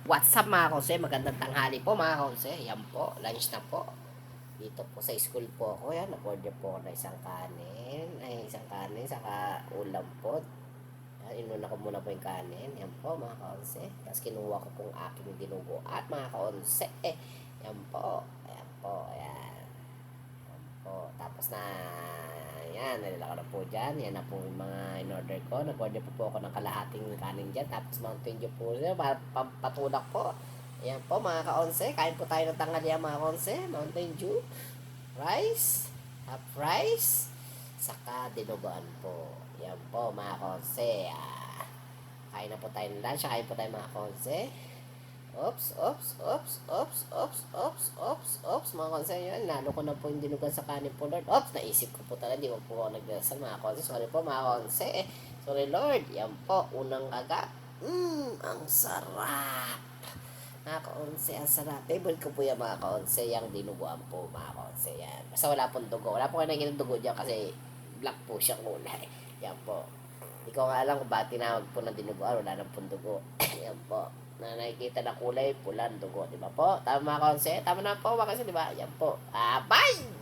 What's up mga konse? Magandang tanghali po mga konse. Yan po, lunch na po. Dito po sa school po ako. Yan, nag-order po ako ng isang kanin. Isang kanin, saka ulam po. Yan, inuna ko muna po yung kanin. Yan po mga konse. Tapos kinuha ko pong aking dinugo. At mga konse, yan po. Yan po, yan. Yan po. Tapos na, yan, nalala ko na po dyan. Yan na po yung mga in-order ko. Nag-order po ako ng kalahating kanin dyan. Tapos Mountain Dew po siya. Patulak po. Ayan po mga ka-onse. Kain po tayo ng tanghalian mga ka-onse. Mountain Dew. Rice. Half rice. Saka dinuguan po. Ayan po mga ka-onse. Kain na po tayo ng lunch. Kain po tayo mga ka-onse. Oops. Mga konsen yun. Lalo ko na po yung dinugan sa kanin po, Lord. Oops, naisip ko po talaga. Di ko po ako nagdasal, mga konsen. Sorry po, mga konsen. Sorry, Lord. Yan po, unang kagat. Ang sarap. Mga konsen, ang sarap. Favorite ko po yan, mga konsen. Yung dinuguan po, mga konsen. Yan. Basta wala pong dugo. Wala po kayo naging dugo dyan kasi black po siyang kulay. Yan po. Hindi ko nga alam kung bakit tinawag po ng dinuguan. Wala nang pong dugo. Yan po na nakikita na kulay, pula, dugo, di ba po? Tama mga konse? Tama na po, mga konse, di ba? Yan po. Bye!